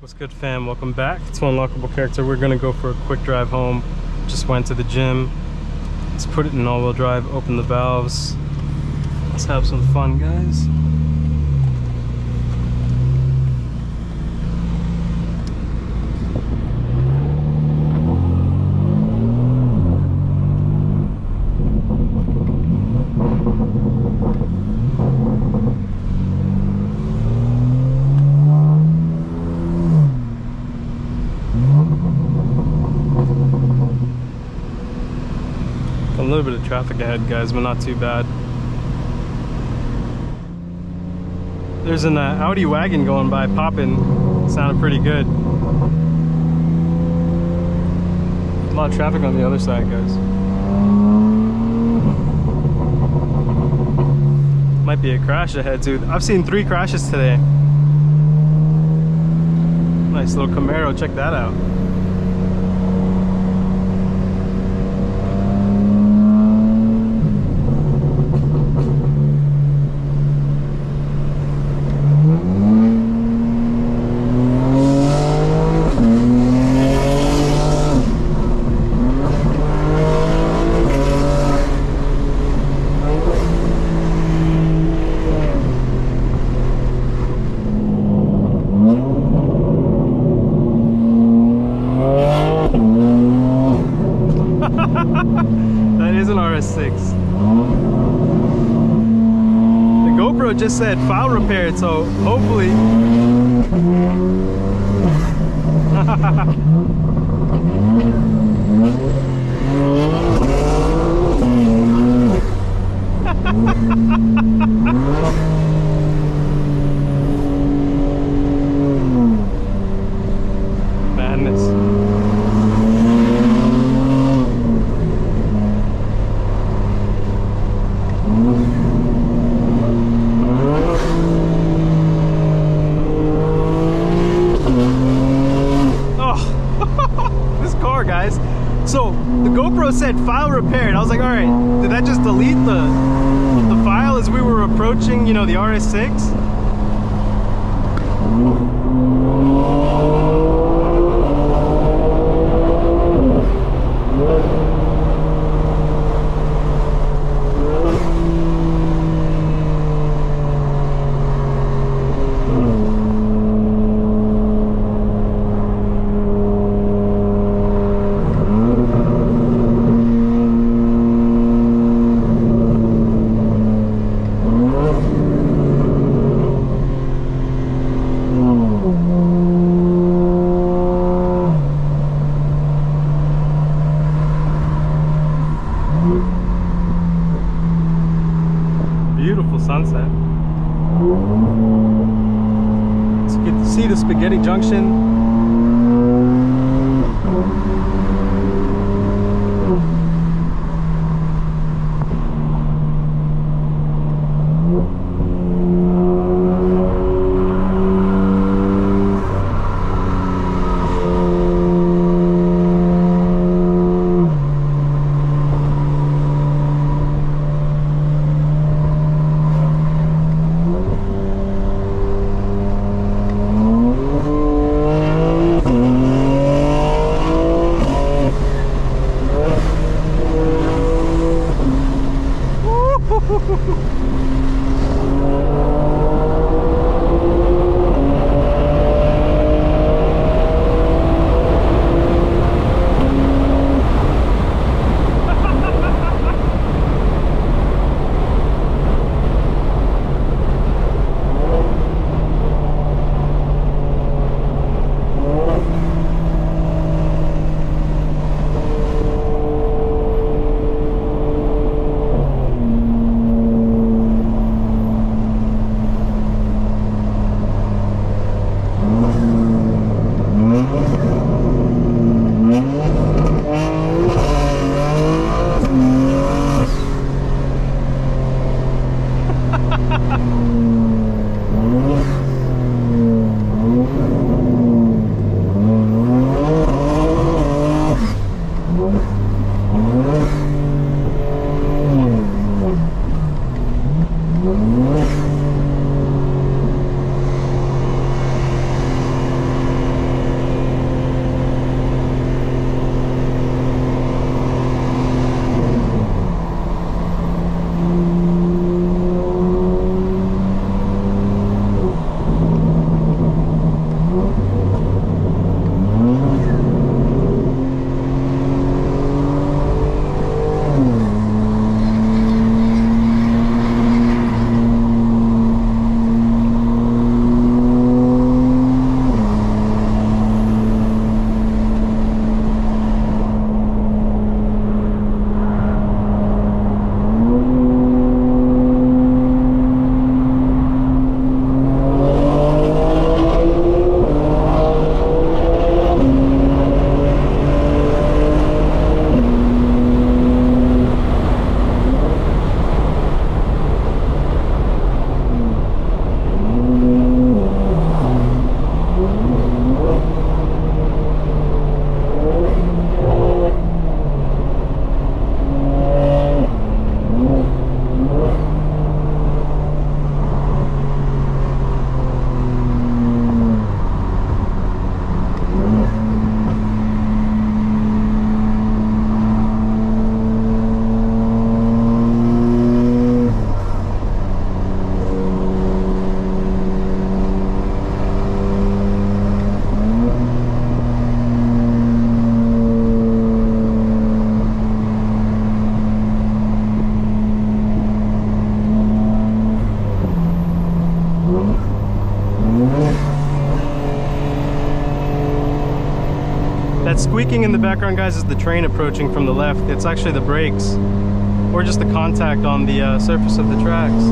What's good, fam? Welcome back to Unlockable Character. We're gonna go for a quick drive home. Just went to the gym. Let's put it in all-wheel drive, open the valves. Let's have some fun, guys. A little bit of traffic ahead, guys, but not too bad. There's an Audi wagon going by, popping. Sounded pretty good. A lot of traffic on the other side, guys. Might be a crash ahead, dude. I've seen 3 crashes today. Nice little Camaro, check that out. That is an RS6. The GoPro just said file repaired, so hopefully. Madness. This car, guys. So the GoPro said file repaired. I was like, all right, did that just delete the file as we were approaching, you know, the RS6? Beautiful sunset. It's good to see the Spaghetti Junction. That squeaking in the background, guys, is the train approaching from the left. It's actually the brakes, or just the contact on the surface of the tracks.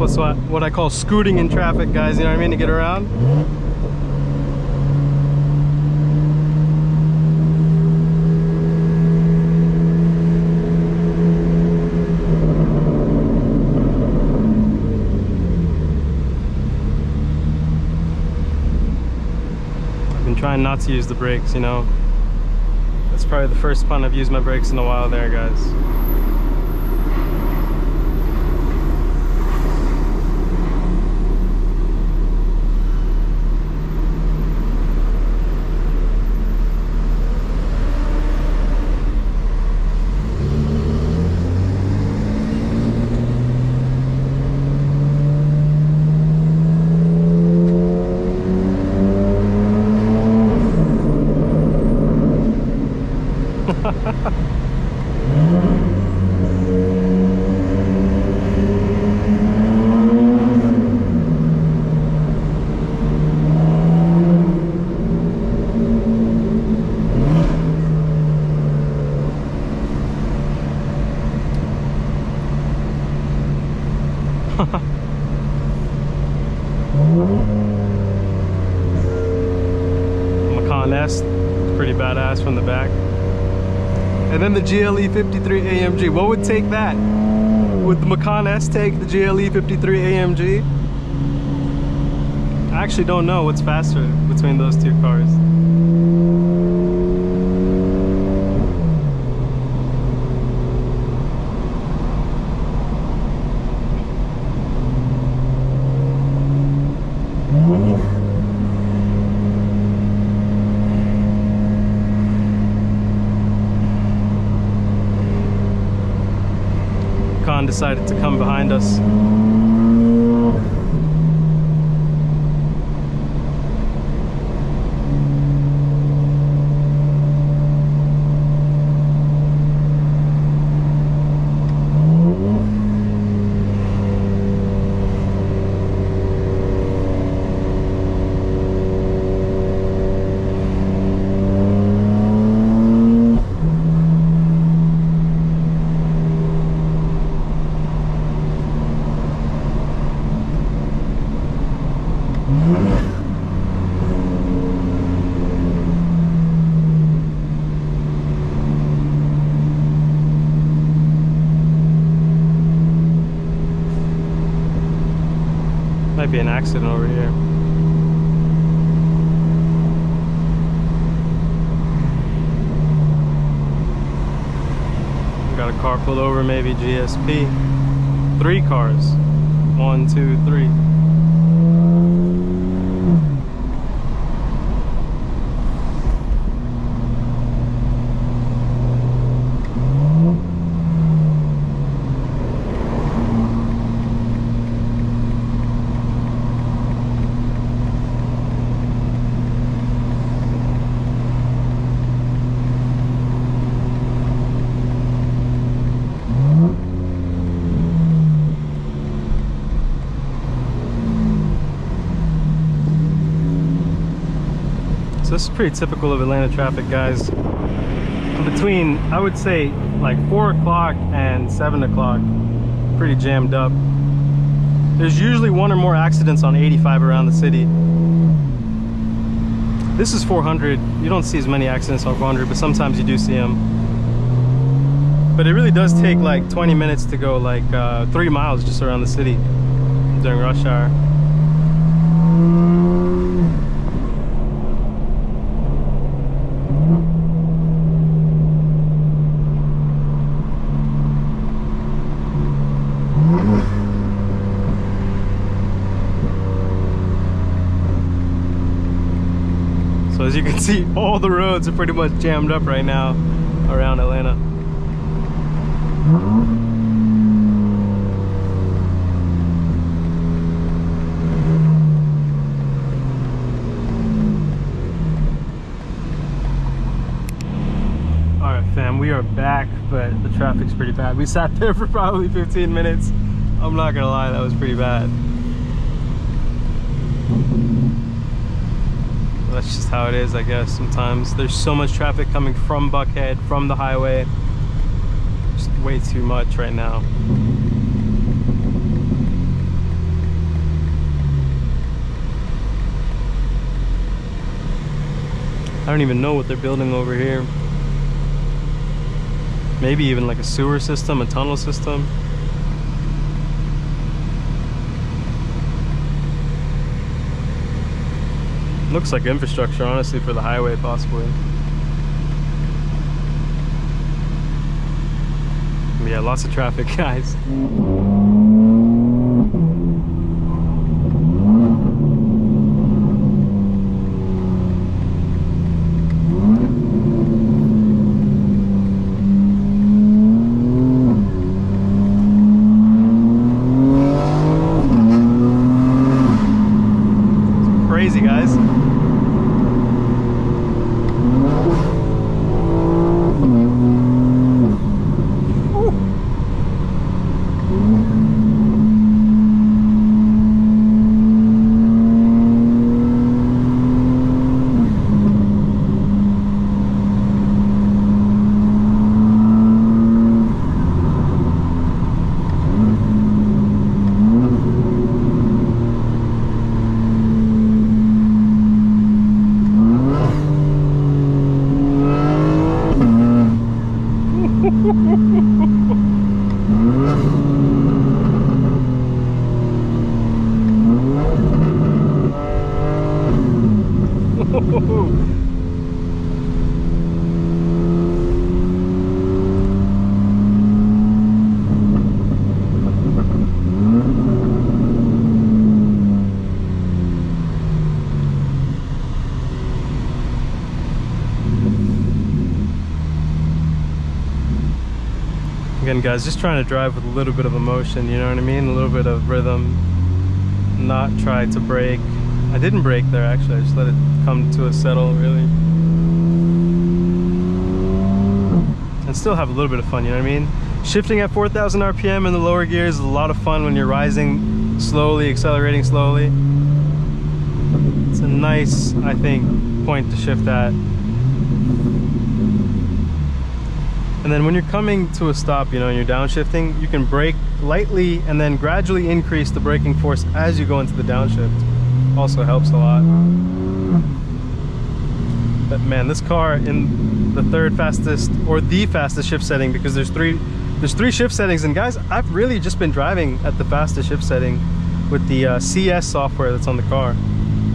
That's what I call scooting in traffic, guys, you know what I mean, to get around. I've been trying not to use the brakes, you know. That's probably the first time I've used my brakes in a while there, guys. Macan S, pretty badass from the back. And then the GLE 53 AMG. What would take that? Would the Macan S take the GLE 53 AMG? I actually don't know what's faster between those two cars. Khan decided to come behind us. Might be an accident over here. We got a car pulled over, maybe GSP. 3 cars. 1, 2, 3. So this is pretty typical of Atlanta traffic, guys. Between, I would say, like 4 o'clock and 7 o'clock, pretty jammed up. There's usually 1 or more accidents on 85 around the city. This is 400. You don't see as many accidents on 400, but sometimes you do see them. But it really does take like 20 minutes to go like 3 miles just around the city during rush hour. So as you can see, all the roads are pretty much jammed up right now around Atlanta. All right, fam, we are back, but the traffic's pretty bad. We sat there for probably 15 minutes. I'm not gonna lie, that was pretty bad. That's just how it is, I guess. Sometimes there's so much traffic coming from Buckhead, from the highway. Just way too much right now. I don't even know what they're building over here. Maybe even like a sewer system, a tunnel system. Looks like infrastructure, honestly, for the highway, possibly. But yeah, lots of traffic, guys. It's crazy, guys. Again, guys, just trying to drive with a little bit of emotion, you know what I mean? A little bit of rhythm. Not try to brake. I didn't brake there, actually. I just let it come to a settle, really. And still have a little bit of fun, you know what I mean? Shifting at 4,000 RPM in the lower gears is a lot of fun when you're rising slowly, accelerating slowly. It's a nice, I think, point to shift at. And then when you're coming to a stop, you know, and you're downshifting, you can brake lightly and then gradually increase the braking force as you go into the downshift. Also helps a lot. But man, this car in the third fastest, or the fastest shift setting, because there's three shift settings, and guys, I've really just been driving at the fastest shift setting with the CS software that's on the car.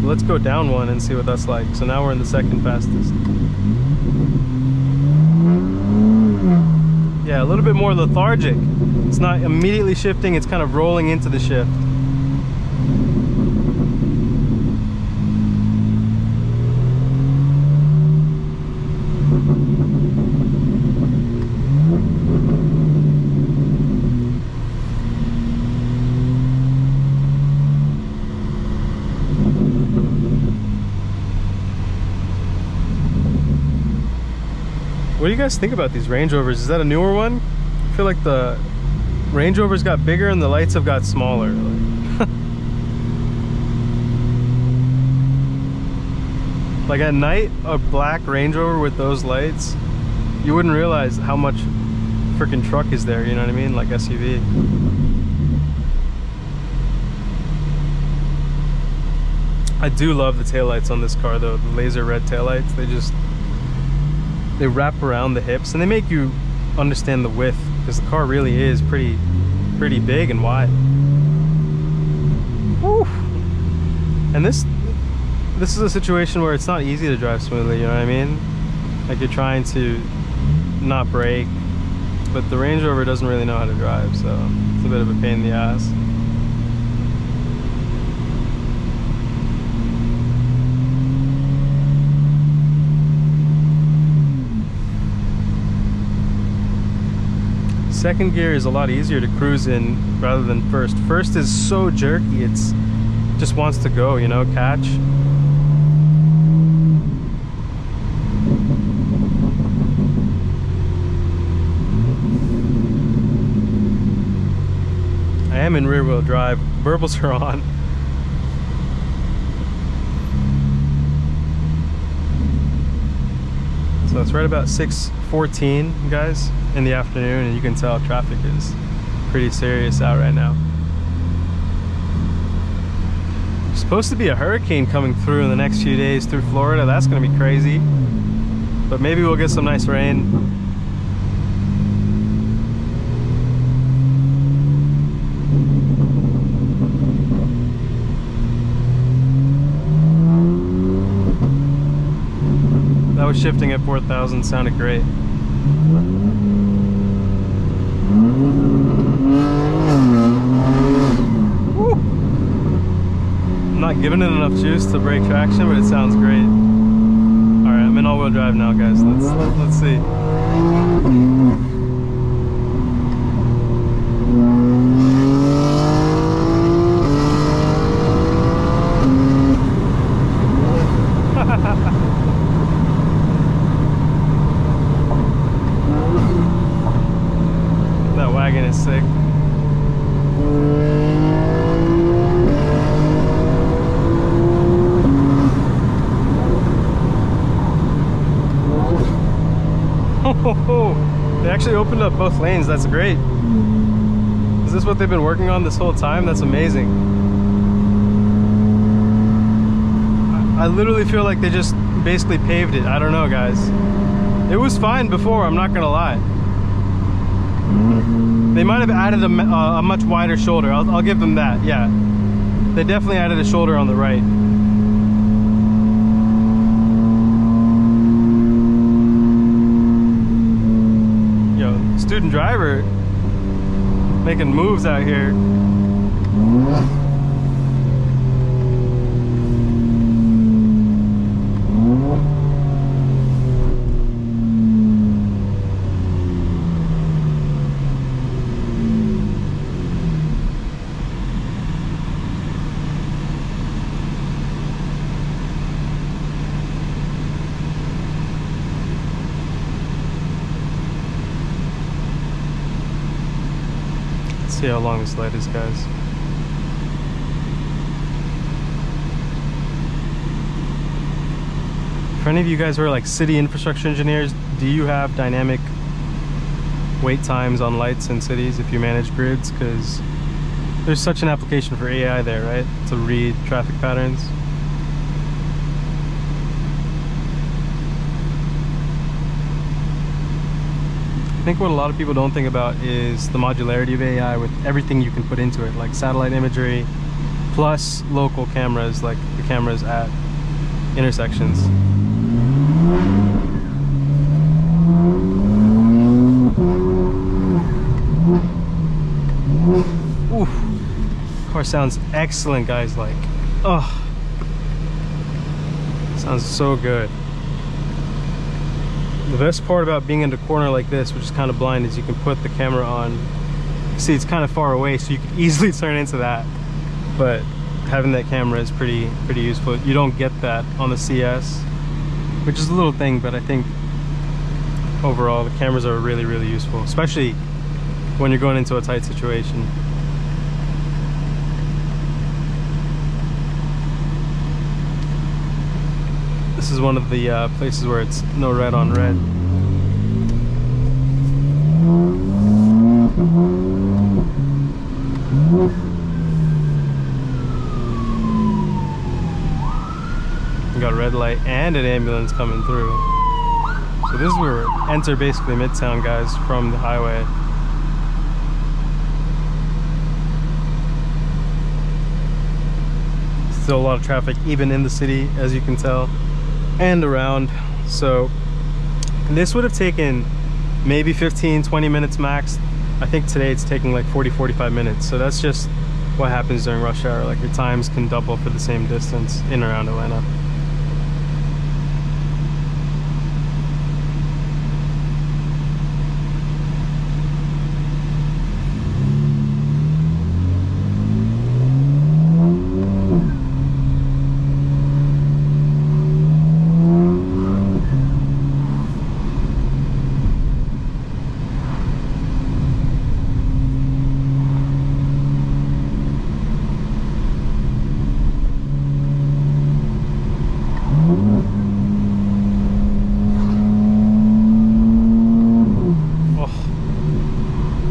Let's go down one and see what that's like. So now we're in the second fastest. Yeah, a little bit more lethargic. It's not immediately shifting, it's kind of rolling into the shift. What do you guys think about these Range Rovers? Is that a newer one? I feel like the Range Rovers got bigger and the lights have got smaller. Like at night, a black Range Rover with those lights, you wouldn't realize how much freaking truck is there, you know what I mean? Like SUV. I do love the taillights on this car though, the laser red taillights. They wrap around the hips and they make you understand the width, because the car really is pretty big and wide. Woo. And this is a situation where it's not easy to drive smoothly, you know what I mean? Like you're trying to not brake, but the Range Rover doesn't really know how to drive, so it's a bit of a pain in the ass. Second gear is a lot easier to cruise in rather than first. First is so jerky, it's just wants to go, you know, catch. I am in rear wheel drive, burbles are on. So it's right about 6:14, guys, in the afternoon, and you can tell traffic is pretty serious out right now. There's supposed to be a hurricane coming through in the next few days through Florida. That's going to be crazy. But maybe we'll get some nice rain. That was shifting at 4,000, sounded great. Woo. I'm not giving it enough juice to break traction, but it sounds great. All right, I'm in all-wheel drive now, guys. Let's see. That wagon is sick. They actually opened up both lanes. That's great. Is this what they've been working on this whole time? That's amazing. I literally feel like they just basically paved it. I don't know, guys. It was fine before, I'm not gonna lie. They might have added a much wider shoulder. I'll give them that, yeah. They definitely added a shoulder on the right. Yo, student driver making moves out here. See how long this light is, guys. For any of you guys who are like city infrastructure engineers, do you have dynamic wait times on lights in cities if you manage grids? Because there's such an application for AI there, right? To read traffic patterns. I think what a lot of people don't think about is the modularity of AI with everything you can put into it, like satellite imagery plus local cameras, like the cameras at intersections. Oof. Car sounds excellent, guys. Like, oh, sounds so good. The best part about being in a corner like this, which is kind of blind, is you can put the camera on. See, it's kind of far away, so you can easily turn into that. But having that camera is pretty useful. You don't get that on the CS, which is a little thing, but I think overall the cameras are really useful, especially when you're going into a tight situation. This is one of the places where it's no red on red. We got a red light and an ambulance coming through. So this is where we enter basically Midtown, guys, from the highway. Still a lot of traffic even in the city, as you can tell, and around. So this would have taken maybe 15-20 minutes max. I think today it's taking like 40-45 minutes. So that's just what happens during rush hour. Like your times can double for the same distance in and around Atlanta.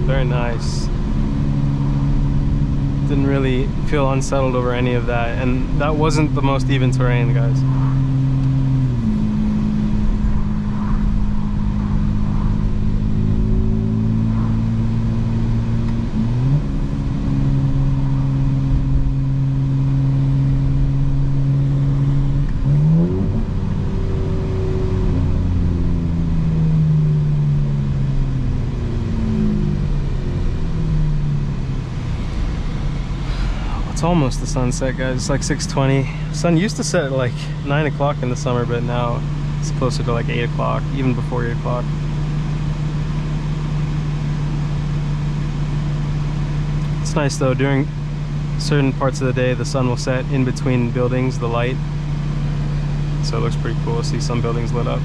Very nice. Didn't really feel unsettled over any of that, and that wasn't the most even terrain, guys. It's almost the sunset, guys. It's like 6:20. Sun used to set at like 9 o'clock in the summer, but now it's closer to like 8 o'clock, even before 8 o'clock. It's nice though, during certain parts of the day the sun will set in between buildings, the light. So it looks pretty cool to see some buildings lit up.